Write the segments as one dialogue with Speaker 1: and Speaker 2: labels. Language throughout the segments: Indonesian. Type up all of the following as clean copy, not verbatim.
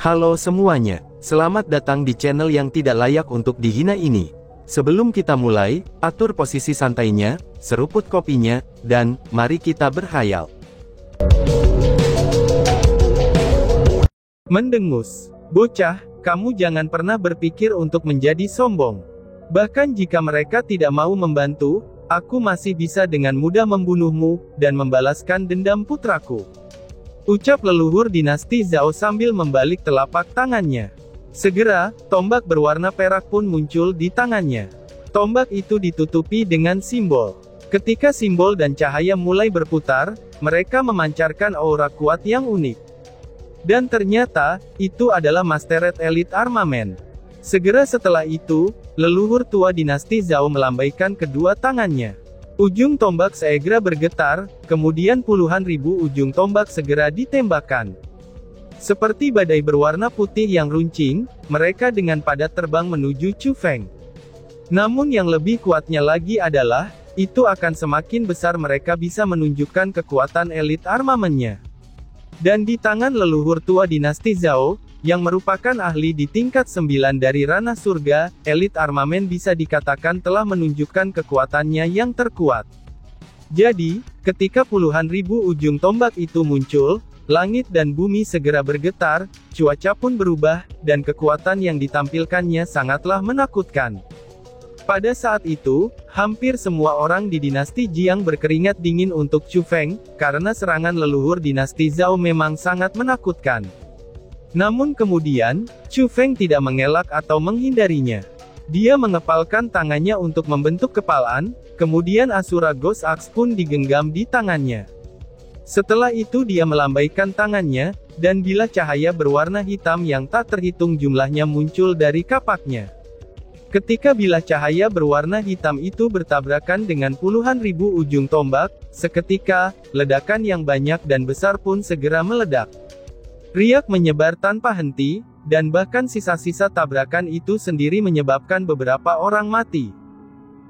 Speaker 1: Halo semuanya, selamat datang di channel yang tidak layak untuk dihina ini. Sebelum kita mulai, atur posisi santainya, seruput kopinya, dan mari kita berkhayal.
Speaker 2: Mendengus. Bocah, kamu jangan pernah berpikir untuk menjadi sombong. Bahkan jika mereka tidak mau membantu, aku masih bisa dengan mudah membunuhmu, dan membalaskan dendam putraku. Ucap leluhur dinasti Zhao sambil membalik telapak tangannya. Segera, tombak berwarna perak pun muncul di tangannya. Tombak itu ditutupi dengan simbol. Ketika simbol dan cahaya mulai berputar, mereka memancarkan aura kuat yang unik. Dan ternyata, itu adalah Masteret Elite Armament. Segera setelah itu, leluhur tua dinasti Zhao melambaikan kedua tangannya. Ujung tombak segera bergetar, kemudian puluhan ribu ujung tombak segera ditembakkan. Seperti badai berwarna putih yang runcing, mereka dengan padat terbang menuju Chu Feng. Namun yang lebih kuatnya lagi adalah, itu akan semakin besar mereka bisa menunjukkan kekuatan elit armamennya. Dan di tangan leluhur tua dinasti Zhao, yang merupakan ahli di tingkat 9 dari ranah surga, elit armamen bisa dikatakan telah menunjukkan kekuatannya yang terkuat. Jadi, ketika puluhan ribu ujung tombak itu muncul, langit dan bumi segera bergetar, cuaca pun berubah, dan kekuatan yang ditampilkannya sangatlah menakutkan. Pada saat itu, hampir semua orang di dinasti Jiang berkeringat dingin untuk Chu Feng, karena serangan leluhur dinasti Zhao memang sangat menakutkan. Namun kemudian, Chu Feng tidak mengelak atau menghindarinya. Dia mengepalkan tangannya untuk membentuk kepalan, kemudian Asura Ghost Axe pun digenggam di tangannya. Setelah itu dia melambaikan tangannya, dan bilah cahaya berwarna hitam yang tak terhitung jumlahnya muncul dari kapaknya. Ketika bilah cahaya berwarna hitam itu bertabrakan dengan puluhan ribu ujung tombak, seketika, ledakan yang banyak dan besar pun segera meledak. Riak menyebar tanpa henti, dan bahkan sisa-sisa tabrakan itu sendiri menyebabkan beberapa orang mati.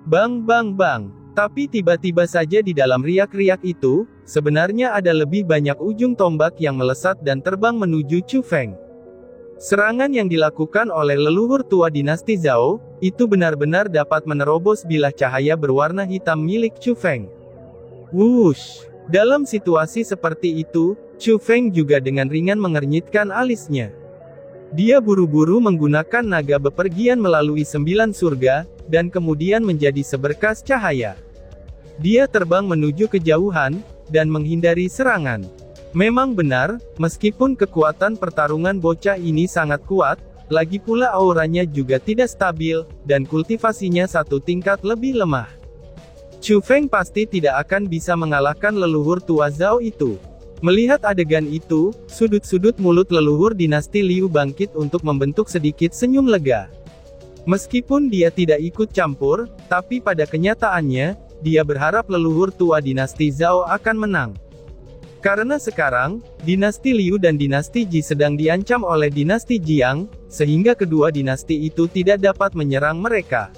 Speaker 2: Bang bang bang. Tapi tiba-tiba saja di dalam riak-riak itu, sebenarnya ada lebih banyak ujung tombak yang melesat dan terbang menuju Chu Feng. Serangan yang dilakukan oleh leluhur tua dinasti Zhao, itu benar-benar dapat menerobos bilah cahaya berwarna hitam milik Chu Feng. Wush! Dalam situasi seperti itu, Chu Feng juga dengan ringan mengernyitkan alisnya. Dia buru-buru menggunakan naga bepergian melalui 9 surga, dan kemudian menjadi seberkas cahaya. Dia terbang menuju kejauhan, dan menghindari serangan. Memang benar, meskipun kekuatan pertarungan bocah ini sangat kuat, lagi pula auranya juga tidak stabil, dan kultivasinya satu tingkat lebih lemah. Chu Feng pasti tidak akan bisa mengalahkan leluhur tua Zhao itu. Melihat adegan itu, sudut-sudut mulut leluhur dinasti Liu bangkit untuk membentuk sedikit senyum lega. Meskipun dia tidak ikut campur, tapi pada kenyataannya, dia berharap leluhur tua dinasti Zhao akan menang. Karena sekarang, dinasti Liu dan dinasti Ji sedang diancam oleh dinasti Jiang, sehingga kedua dinasti itu tidak dapat menyerang mereka.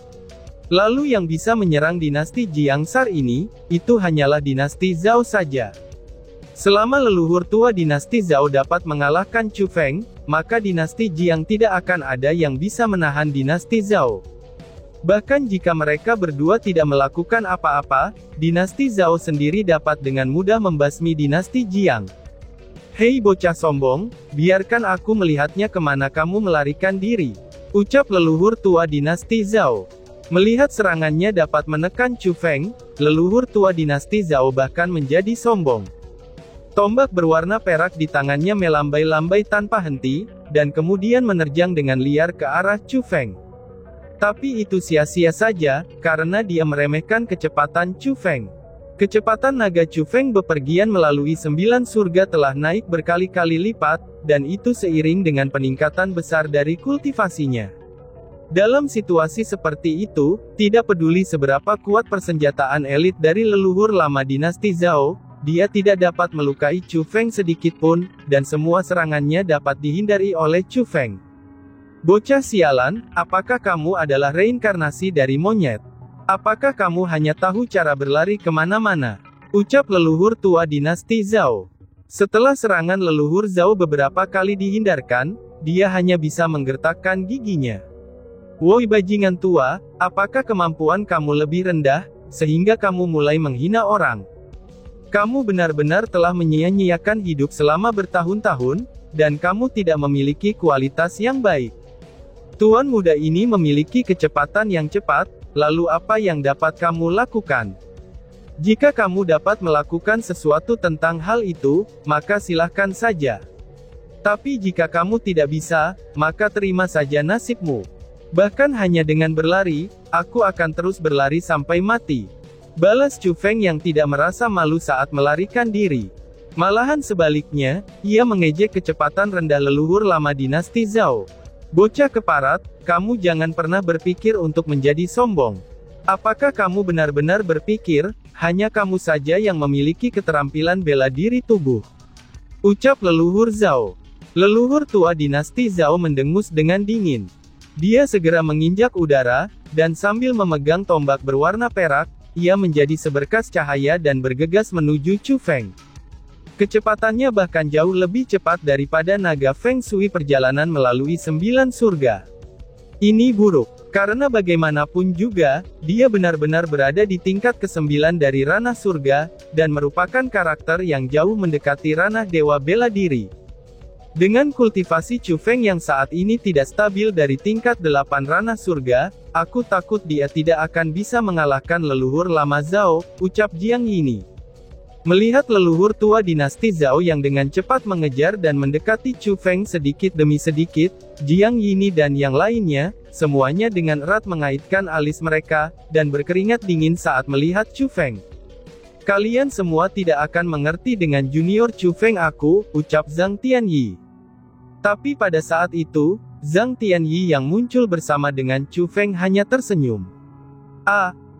Speaker 2: Lalu yang bisa menyerang dinasti Jiangsar ini, itu hanyalah dinasti Zhao saja. Selama leluhur tua dinasti Zhao dapat mengalahkan Chu Feng, maka dinasti Jiang tidak akan ada yang bisa menahan dinasti Zhao. Bahkan jika mereka berdua tidak melakukan apa-apa, dinasti Zhao sendiri dapat dengan mudah membasmi dinasti Jiang. Hei bocah sombong, biarkan aku melihatnya kemana kamu melarikan diri. Ucap leluhur tua dinasti Zhao. Melihat serangannya dapat menekan Chu Feng, leluhur tua dinasti Zhao bahkan menjadi sombong. Tombak berwarna perak di tangannya melambai-lambai tanpa henti, dan kemudian menerjang dengan liar ke arah Chu Feng. Tapi itu sia-sia saja, karena dia meremehkan kecepatan Chu Feng. Kecepatan naga Chu Feng bepergian melalui 9 surga telah naik berkali-kali lipat, dan itu seiring dengan peningkatan besar dari kultivasinya. Dalam situasi seperti itu, tidak peduli seberapa kuat persenjataan elit dari leluhur lama dinasti Zhao, dia tidak dapat melukai Chu Feng sedikitpun, dan semua serangannya dapat dihindari oleh Chu Feng. Bocah sialan, apakah kamu adalah reinkarnasi dari monyet? Apakah kamu hanya tahu cara berlari kemana-mana? Ucap leluhur tua dinasti Zhao. Setelah serangan leluhur Zhao beberapa kali dihindarkan, dia hanya bisa menggertakkan giginya. Woi bajingan tua, apakah kemampuan kamu lebih rendah, sehingga kamu mulai menghina orang? Kamu benar-benar telah menyia-nyiakan hidup selama bertahun-tahun, dan kamu tidak memiliki kualitas yang baik. Tuan muda ini memiliki kecepatan yang cepat, lalu apa yang dapat kamu lakukan? Jika kamu dapat melakukan sesuatu tentang hal itu, maka silahkan saja. Tapi jika kamu tidak bisa, maka terima saja nasibmu. Bahkan hanya dengan berlari, aku akan terus berlari sampai mati. Balas Chu Feng yang tidak merasa malu saat melarikan diri. Malahan sebaliknya, ia mengejek kecepatan rendah leluhur lama dinasti Zhao. Bocah keparat, kamu jangan pernah berpikir untuk menjadi sombong. Apakah kamu benar-benar berpikir, hanya kamu saja yang memiliki keterampilan bela diri tubuh? Ucap leluhur Zhao. Leluhur tua dinasti Zhao mendengus dengan dingin. Dia segera menginjak udara, dan sambil memegang tombak berwarna perak, ia menjadi seberkas cahaya dan bergegas menuju Chu Feng. Kecepatannya bahkan jauh lebih cepat daripada naga Feng Shui perjalanan melalui 9 surga. Ini buruk, karena bagaimanapun juga, dia benar-benar berada di tingkat ke-9 dari ranah surga, dan merupakan karakter yang jauh mendekati ranah dewa bela diri. Dengan kultivasi Chu Feng yang saat ini tidak stabil dari tingkat 8 ranah surga, aku takut dia tidak akan bisa mengalahkan leluhur lama Zhao, ucap Jiang Yini. Melihat leluhur tua dinasti Zhao yang dengan cepat mengejar dan mendekati Chu Feng sedikit demi sedikit, Jiang Yini dan yang lainnya, semuanya dengan erat mengaitkan alis mereka, dan berkeringat dingin saat melihat Chu Feng. Kalian semua tidak akan mengerti dengan junior Chu Feng aku, ucap Zhang Tianyi. Tapi pada saat itu, Zhang Tianyi yang muncul bersama dengan Chu Feng hanya tersenyum.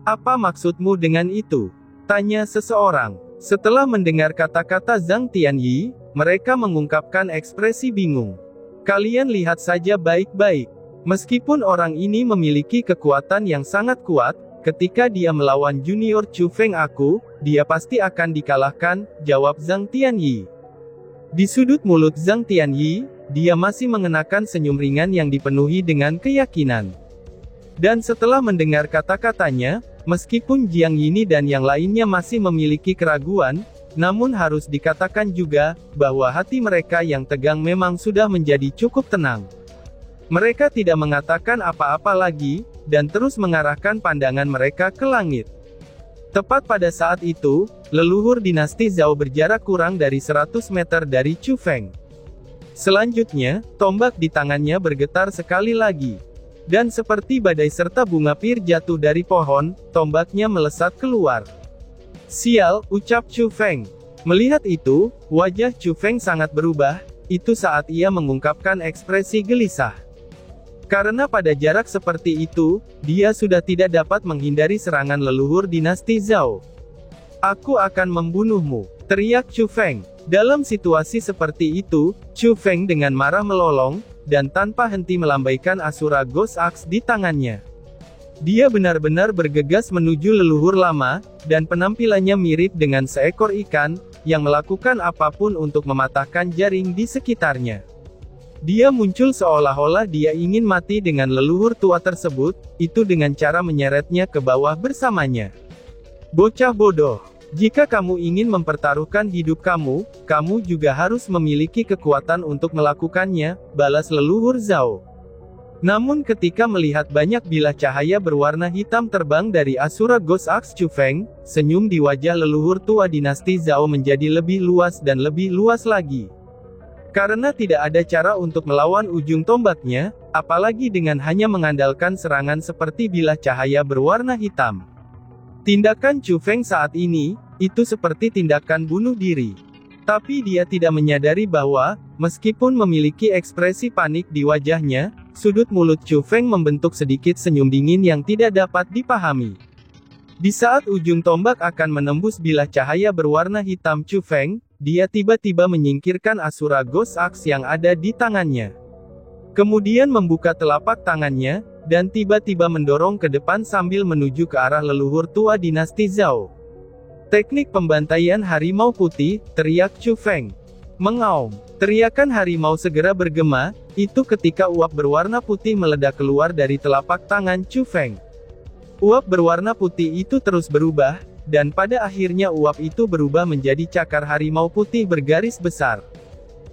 Speaker 2: Apa maksudmu dengan itu? Tanya seseorang. Setelah mendengar kata-kata Zhang Tianyi, mereka mengungkapkan ekspresi bingung. Kalian lihat saja baik-baik. Meskipun orang ini memiliki kekuatan yang sangat kuat, ketika dia melawan junior Chu Feng aku, dia pasti akan dikalahkan, jawab Zhang Tianyi. Di sudut mulut Zhang Tianyi, dia masih mengenakan senyum ringan yang dipenuhi dengan keyakinan. Dan setelah mendengar kata-katanya, meskipun Jiang Yini dan yang lainnya masih memiliki keraguan, namun harus dikatakan juga, bahwa hati mereka yang tegang memang sudah menjadi cukup tenang. Mereka tidak mengatakan apa-apa lagi, dan terus mengarahkan pandangan mereka ke langit. Tepat pada saat itu, leluhur dinasti Zhao berjarak kurang dari 100 meter dari Chu Feng. Selanjutnya, tombak di tangannya bergetar sekali lagi. Dan seperti badai serta bunga pir jatuh dari pohon, tombaknya melesat keluar. Sial, ucap Chu Feng. Melihat itu, wajah Chu Feng sangat berubah, itu saat ia mengungkapkan ekspresi gelisah. Karena pada jarak seperti itu, dia sudah tidak dapat menghindari serangan leluhur dinasti Zhao. Aku akan membunuhmu, teriak Chu Feng. Dalam situasi seperti itu, Chu Feng dengan marah melolong, dan tanpa henti melambaikan Asura Ghost Axe di tangannya. Dia benar-benar bergegas menuju leluhur lama, dan penampilannya mirip dengan seekor ikan, yang melakukan apapun untuk mematahkan jaring di sekitarnya. Dia muncul seolah-olah dia ingin mati dengan leluhur tua tersebut, itu dengan cara menyeretnya ke bawah bersamanya. Bocah bodoh. Jika kamu ingin mempertaruhkan hidup kamu, kamu juga harus memiliki kekuatan untuk melakukannya, balas leluhur Zhao. Namun ketika melihat banyak bilah cahaya berwarna hitam terbang dari Asura Ghost Axe Chu Feng, senyum di wajah leluhur tua dinasti Zhao menjadi lebih luas dan lebih luas lagi. Karena tidak ada cara untuk melawan ujung tombaknya, apalagi dengan hanya mengandalkan serangan seperti bilah cahaya berwarna hitam. Tindakan Chu Feng saat ini, itu seperti tindakan bunuh diri. Tapi dia tidak menyadari bahwa, meskipun memiliki ekspresi panik di wajahnya, sudut mulut Chu Feng membentuk sedikit senyum dingin yang tidak dapat dipahami. Di saat ujung tombak akan menembus bilah cahaya berwarna hitam Chu Feng, dia tiba-tiba menyingkirkan Asura Ghost Axe yang ada di tangannya. Kemudian membuka telapak tangannya, dan tiba-tiba mendorong ke depan sambil menuju ke arah leluhur tua dinasti Zhao. Teknik pembantaian harimau putih, teriak Chu Feng. Mengaum. Teriakan harimau segera bergema, itu ketika uap berwarna putih meledak keluar dari telapak tangan Chu Feng. Uap berwarna putih itu terus berubah, dan pada akhirnya uap itu berubah menjadi cakar harimau putih bergaris besar.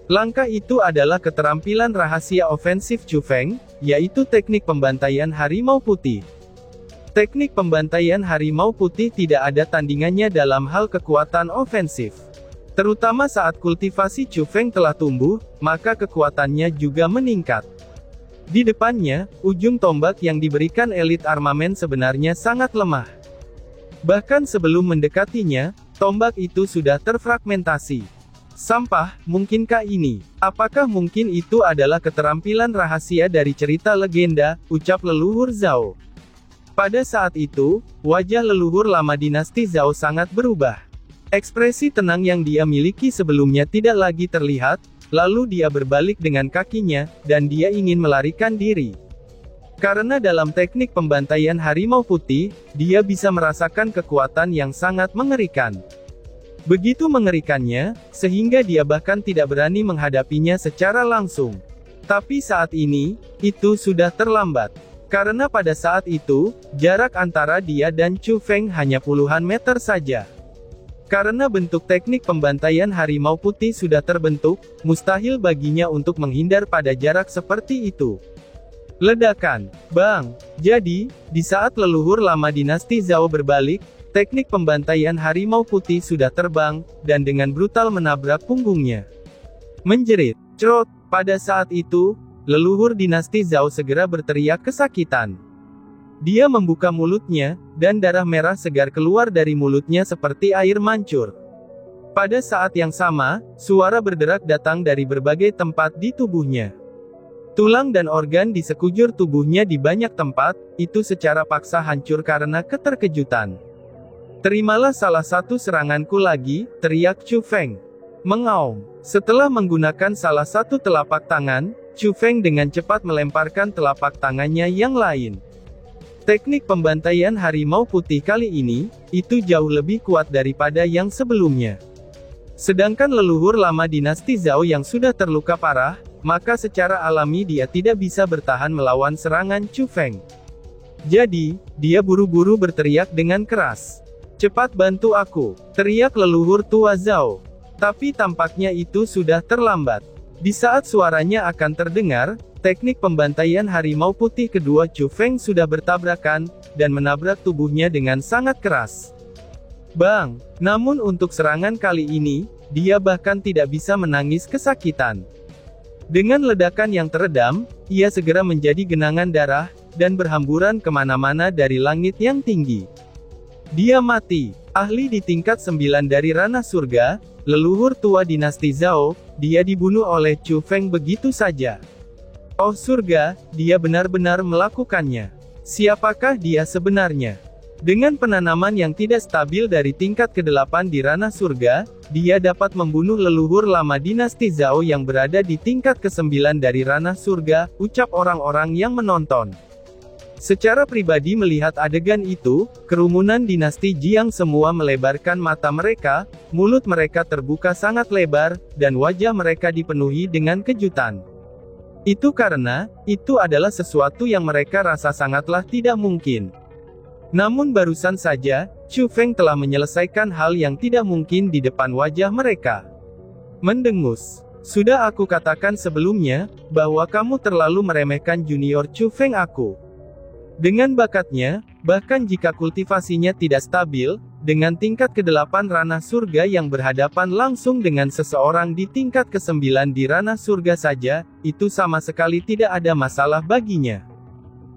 Speaker 2: Langkah itu adalah keterampilan rahasia ofensif Chu Feng, yaitu teknik pembantaian harimau putih. Teknik pembantaian harimau putih tidak ada tandingannya dalam hal kekuatan ofensif. Terutama saat kultivasi Chu Feng telah tumbuh, maka kekuatannya juga meningkat. Di depannya, ujung tombak yang diberikan elit armamen sebenarnya sangat lemah. Bahkan sebelum mendekatinya, tombak itu sudah terfragmentasi. Sampah, mungkinkah ini? Apakah mungkin itu adalah keterampilan rahasia dari cerita legenda, ucap leluhur Zhao. Pada saat itu, wajah leluhur lama dinasti Zhao sangat berubah. Ekspresi tenang yang dia miliki sebelumnya tidak lagi terlihat, lalu dia berbalik dengan kakinya, dan dia ingin melarikan diri. Karena dalam teknik pembantaian harimau putih, dia bisa merasakan kekuatan yang sangat mengerikan. Begitu mengerikannya, sehingga dia bahkan tidak berani menghadapinya secara langsung. Tapi saat ini, itu sudah terlambat. Karena pada saat itu, jarak antara dia dan Chu Feng hanya puluhan meter saja. Karena bentuk teknik pembantaian harimau putih sudah terbentuk, mustahil baginya untuk menghindar pada jarak seperti itu. Ledakan. Bang! Jadi, di saat leluhur lama dinasti Zhao berbalik, teknik pembantaian harimau putih sudah terbang, dan dengan brutal menabrak punggungnya. Menjerit. Crot! Pada saat itu, leluhur dinasti Zhao segera berteriak kesakitan. Dia membuka mulutnya, dan darah merah segar keluar dari mulutnya seperti air mancur. Pada saat yang sama, suara berderak datang dari berbagai tempat di tubuhnya. Tulang dan organ di sekujur tubuhnya di banyak tempat, itu secara paksa hancur karena keterkejutan. Terimalah salah satu seranganku lagi, teriak Chu Feng. Mengaum. Setelah menggunakan salah satu telapak tangan, Chu Feng dengan cepat melemparkan telapak tangannya yang lain. Teknik pembantaian harimau putih kali ini, itu jauh lebih kuat daripada yang sebelumnya. Sedangkan leluhur lama dinasti Zhao yang sudah terluka parah, maka secara alami dia tidak bisa bertahan melawan serangan Chu Feng. Jadi, dia buru-buru berteriak dengan keras. Cepat bantu aku, teriak leluhur tua Zhao. Tapi tampaknya itu sudah terlambat. Di saat suaranya akan terdengar, teknik pembantaian harimau putih kedua Chu Feng sudah bertabrakan, dan menabrak tubuhnya dengan sangat keras. Bang! Namun untuk serangan kali ini, dia bahkan tidak bisa menangis kesakitan. Dengan ledakan yang teredam, ia segera menjadi genangan darah, dan berhamburan kemana-mana dari langit yang tinggi. Dia mati. Ahli di tingkat 9 dari ranah surga, leluhur tua dinasti Zhao, dia dibunuh oleh Chu Feng begitu saja. Oh surga, dia benar-benar melakukannya. Siapakah dia sebenarnya? Dengan penanaman yang tidak stabil dari tingkat ke-8 di ranah surga, dia dapat membunuh leluhur lama dinasti Zhao yang berada di tingkat ke-9 dari ranah surga, ucap orang-orang yang menonton. Secara pribadi melihat adegan itu, kerumunan dinasti Jiang semua melebarkan mata mereka, mulut mereka terbuka sangat lebar, dan wajah mereka dipenuhi dengan kejutan. Itu karena, itu adalah sesuatu yang mereka rasa sangatlah tidak mungkin. Namun barusan saja, Chu Feng telah menyelesaikan hal yang tidak mungkin di depan wajah mereka. Mendengus. Sudah aku katakan sebelumnya, bahwa kamu terlalu meremehkan junior Chu Feng aku. Dengan bakatnya, bahkan jika kultivasinya tidak stabil, dengan tingkat ke-8 ranah surga yang berhadapan langsung dengan seseorang di tingkat ke-9 di ranah surga saja, itu sama sekali tidak ada masalah baginya.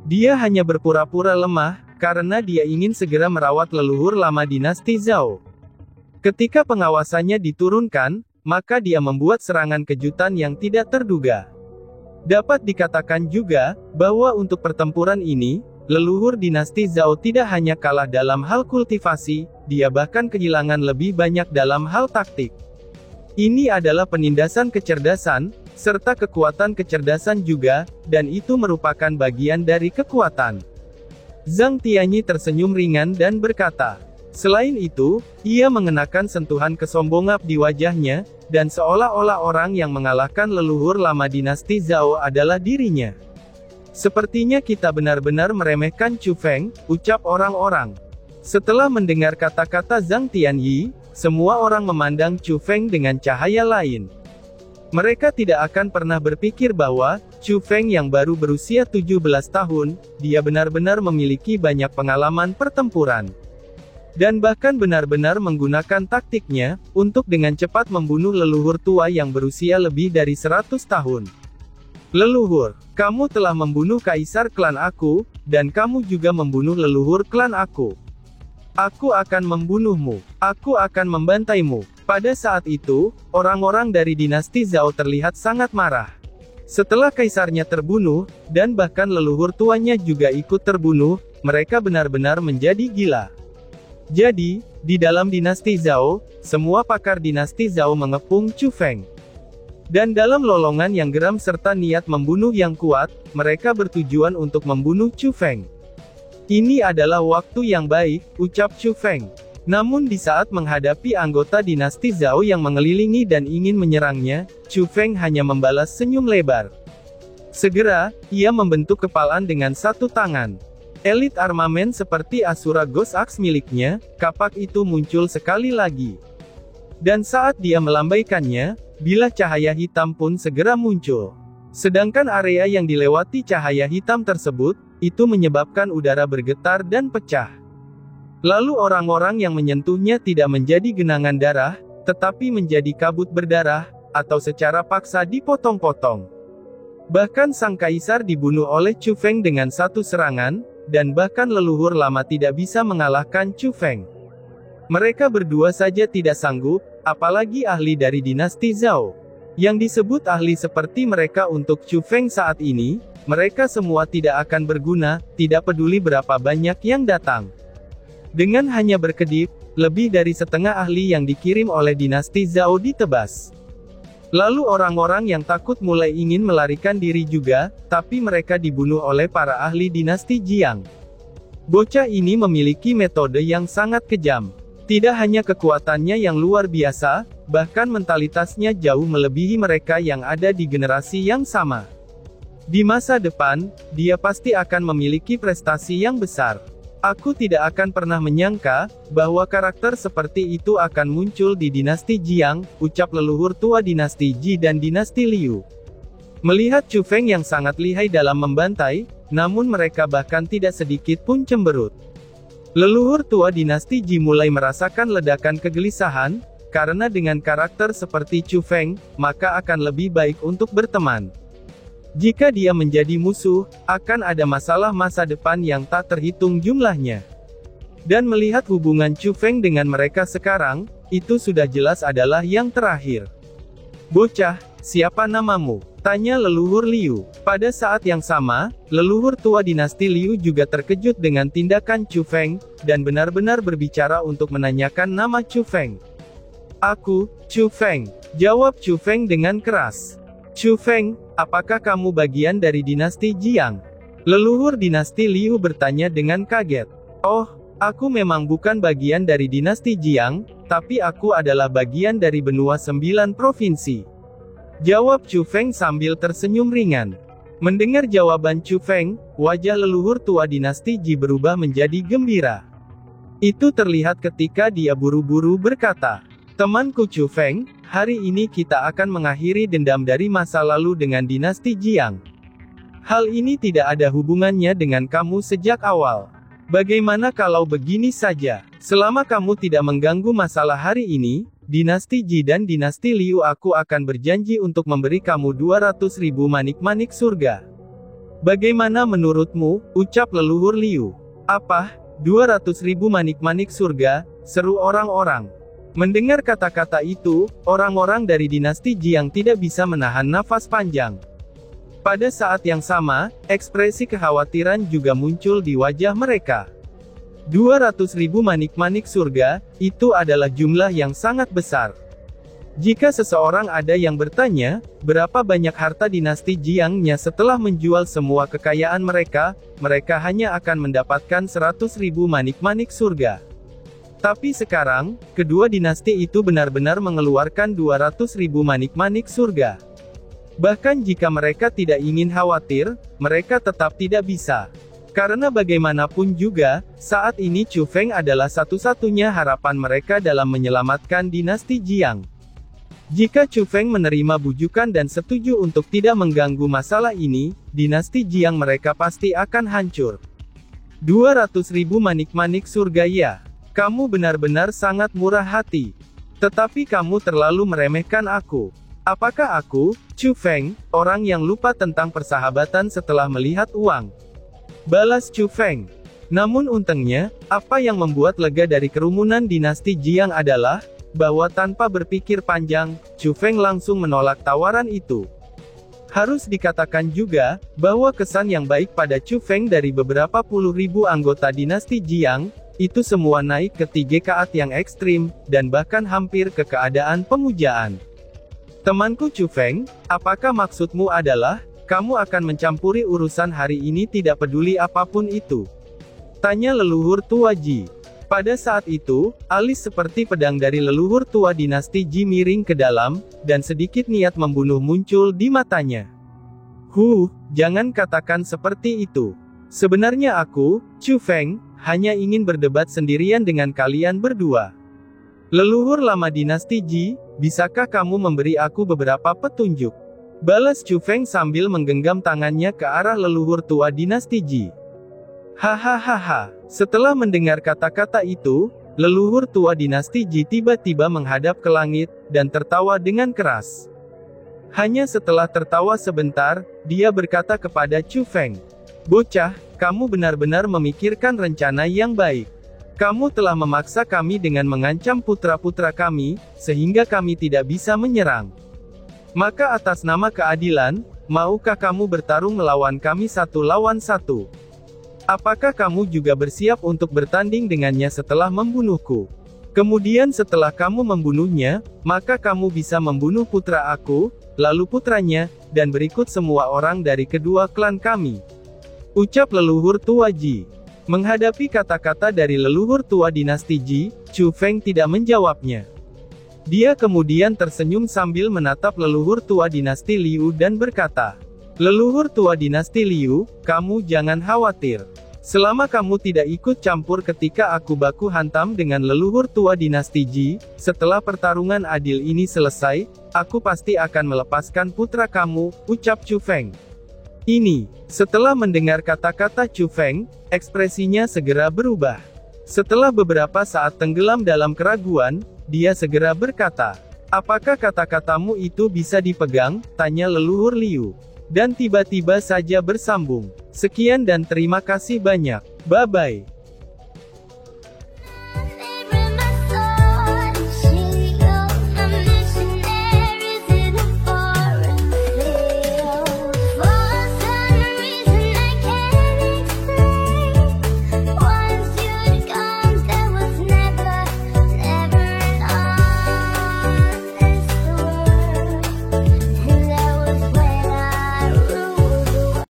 Speaker 2: Dia hanya berpura-pura lemah, karena dia ingin segera merawat leluhur lama dinasti Zhao. Ketika pengawasannya diturunkan, maka dia membuat serangan kejutan yang tidak terduga. Dapat dikatakan juga, bahwa untuk pertempuran ini, leluhur dinasti Zhao tidak hanya kalah dalam hal kultivasi, dia bahkan kehilangan lebih banyak dalam hal taktik. Ini adalah penindasan kecerdasan, serta kekuatan kecerdasan juga, dan itu merupakan bagian dari kekuatan. Zhang Tianyi tersenyum ringan dan berkata, Selain itu, ia mengenakan sentuhan kesombongan di wajahnya, dan seolah-olah orang yang mengalahkan leluhur lama dinasti Zhao adalah dirinya. Sepertinya kita benar-benar meremehkan Chu Feng, ucap orang-orang. Setelah mendengar kata-kata Zhang Tianyi, semua orang memandang Chu Feng dengan cahaya lain. Mereka tidak akan pernah berpikir bahwa, Chu Feng yang baru berusia 17 tahun, dia benar-benar memiliki banyak pengalaman pertempuran. Dan bahkan benar-benar menggunakan taktiknya, untuk dengan cepat membunuh leluhur tua yang berusia lebih dari 100 tahun. Leluhur, kamu telah membunuh kaisar klan aku, dan kamu juga membunuh leluhur klan aku. Aku akan membunuhmu. Aku akan membantaimu. Pada saat itu, orang-orang dari dinasti Zhao terlihat sangat marah. Setelah kaisarnya terbunuh, dan bahkan leluhur tuanya juga ikut terbunuh, mereka benar-benar menjadi gila. Jadi, di dalam dinasti Zhao, semua pakar dinasti Zhao mengepung Chu Feng. Dan dalam lolongan yang geram serta niat membunuh yang kuat, mereka bertujuan untuk membunuh Chu Feng. Ini adalah waktu yang baik, ucap Chu Feng. Namun di saat menghadapi anggota dinasti Zhao yang mengelilingi dan ingin menyerangnya, Chu Feng hanya membalas senyum lebar. Segera, ia membentuk kepalan dengan satu tangan. Elit armamen seperti Asura Ghost Axe miliknya, kapak itu muncul sekali lagi. Dan saat dia melambaikannya, bilah cahaya hitam pun segera muncul. Sedangkan area yang dilewati cahaya hitam tersebut, itu menyebabkan udara bergetar dan pecah. Lalu orang-orang yang menyentuhnya tidak menjadi genangan darah, tetapi menjadi kabut berdarah, atau secara paksa dipotong-potong. Bahkan sang kaisar dibunuh oleh Chu Feng dengan satu serangan, dan bahkan leluhur lama tidak bisa mengalahkan Chu Feng. Mereka berdua saja tidak sanggup, apalagi ahli dari dinasti Zhao. Yang disebut ahli seperti mereka untuk Chu Feng saat ini, mereka semua tidak akan berguna, tidak peduli berapa banyak yang datang. Dengan hanya berkedip, lebih dari setengah ahli yang dikirim oleh dinasti Zhao ditebas. Lalu orang-orang yang takut mulai ingin melarikan diri juga, tapi mereka dibunuh oleh para ahli dinasti Jiang. Bocah ini memiliki metode yang sangat kejam. Tidak hanya kekuatannya yang luar biasa, bahkan mentalitasnya jauh melebihi mereka yang ada di generasi yang sama. Di masa depan, dia pasti akan memiliki prestasi yang besar. Aku tidak akan pernah menyangka, bahwa karakter seperti itu akan muncul di dinasti Jiang, ucap leluhur tua dinasti Ji dan dinasti Liu. Melihat Chu Feng yang sangat lihai dalam membantai, namun mereka bahkan tidak sedikit pun cemberut. Leluhur tua dinasti Ji mulai merasakan ledakan kegelisahan, karena dengan karakter seperti Chu Feng, maka akan lebih baik untuk berteman. Jika dia menjadi musuh, akan ada masalah masa depan yang tak terhitung jumlahnya. Dan melihat hubungan Chu Feng dengan mereka sekarang, itu sudah jelas adalah yang terakhir. Bocah, siapa namamu? Tanya leluhur Liu. Pada saat yang sama, leluhur tua dinasti Liu juga terkejut dengan tindakan Chu Feng, dan benar-benar berbicara untuk menanyakan nama Chu Feng. Aku, Chu Feng, jawab Chu Feng dengan keras. Chu Feng, apakah kamu bagian dari dinasti Jiang? Leluhur dinasti Liu bertanya dengan kaget. Oh, aku memang bukan bagian dari dinasti Jiang, tapi aku adalah bagian dari benua 9 provinsi. Jawab Chu Feng sambil tersenyum ringan. Mendengar jawaban Chu Feng, wajah leluhur tua dinasti Ji berubah menjadi gembira. Itu terlihat ketika dia buru-buru berkata, "Temanku Chu Feng, hari ini kita akan mengakhiri dendam dari masa lalu dengan dinasti Jiang. Hal ini tidak ada hubungannya dengan kamu sejak awal. Bagaimana kalau begini saja? Selama kamu tidak mengganggu masalah hari ini, dinasti Ji dan dinasti Liu aku akan berjanji untuk memberi kamu 200.000 manik-manik surga. Bagaimana menurutmu?" ucap leluhur Liu. "Apa? 200.000 manik-manik surga?" seru orang-orang. Mendengar kata-kata itu, orang-orang dari dinasti Jiang tidak bisa menahan nafas panjang. Pada saat yang sama, ekspresi kekhawatiran juga muncul di wajah mereka. 200.000 manik-manik surga, itu adalah jumlah yang sangat besar. Jika seseorang ada yang bertanya, berapa banyak harta dinasti Jiangnya setelah menjual semua kekayaan mereka, mereka hanya akan mendapatkan 100.000 manik-manik surga. Tapi sekarang, kedua dinasti itu benar-benar mengeluarkan 200.000 manik-manik surga. Bahkan jika mereka tidak ingin khawatir, mereka tetap tidak bisa. Karena bagaimanapun juga, saat ini Chu Feng adalah satu-satunya harapan mereka dalam menyelamatkan dinasti Jiang. Jika Chu Feng menerima bujukan dan setuju untuk tidak mengganggu masalah ini, dinasti Jiang mereka pasti akan hancur. 200.000 manik-manik surga ya. Kamu benar-benar sangat murah hati. Tetapi kamu terlalu meremehkan aku. Apakah aku, Chu Feng, orang yang lupa tentang persahabatan setelah melihat uang? Balas Chu Feng. Namun untungnya, apa yang membuat lega dari kerumunan dinasti Jiang adalah, bahwa tanpa berpikir panjang, Chu Feng langsung menolak tawaran itu. Harus dikatakan juga, bahwa kesan yang baik pada Chu Feng dari beberapa puluh ribu anggota dinasti Jiang, itu semua naik ke tingkat yang ekstrim, dan bahkan hampir ke keadaan pemujaan. Temanku Chu Feng, apakah maksudmu adalah, kamu akan mencampuri urusan hari ini tidak peduli apapun itu? Tanya leluhur tua Ji. Pada saat itu, alis seperti pedang dari leluhur tua dinasti Ji miring ke dalam, dan sedikit niat membunuh muncul di matanya. Jangan katakan seperti itu. Sebenarnya aku, Chu Feng, hanya ingin berdebat sendirian dengan kalian berdua. Leluhur lama dinasti Ji, bisakah kamu memberi aku beberapa petunjuk? Balas Chu Feng sambil menggenggam tangannya ke arah leluhur tua dinasti Ji. Hahaha. Setelah mendengar kata-kata itu, leluhur tua dinasti Ji tiba-tiba menghadap ke langit, dan tertawa dengan keras. Hanya setelah tertawa sebentar, dia berkata kepada Chu Feng. Bocah, kamu benar-benar memikirkan rencana yang baik. Kamu telah memaksa kami dengan mengancam putra-putra kami, sehingga kami tidak bisa menyerang. Maka atas nama keadilan, maukah kamu bertarung melawan kami 1 lawan 1? Apakah kamu juga bersiap untuk bertanding dengannya setelah membunuhku? Kemudian setelah kamu membunuhnya, maka kamu bisa membunuh putra aku, lalu putranya, dan berikut semua orang dari kedua klan kami. Ucap leluhur tua Ji. Menghadapi kata-kata dari leluhur tua dinasti Ji, Chu Feng tidak menjawabnya. Dia kemudian tersenyum sambil menatap leluhur tua dinasti Liu dan berkata, Leluhur tua dinasti Liu, kamu jangan khawatir. Selama kamu tidak ikut campur ketika aku baku hantam dengan leluhur tua dinasti Ji, setelah pertarungan adil ini selesai, aku pasti akan melepaskan putra kamu, ucap Chu Feng. Setelah mendengar kata-kata Chu Feng, ekspresinya segera berubah. Setelah beberapa saat tenggelam dalam keraguan, dia segera berkata, apakah kata-katamu itu bisa dipegang? Tanya leluhur Liu. Dan tiba-tiba saja bersambung. Sekian dan terima kasih banyak. Bye-bye.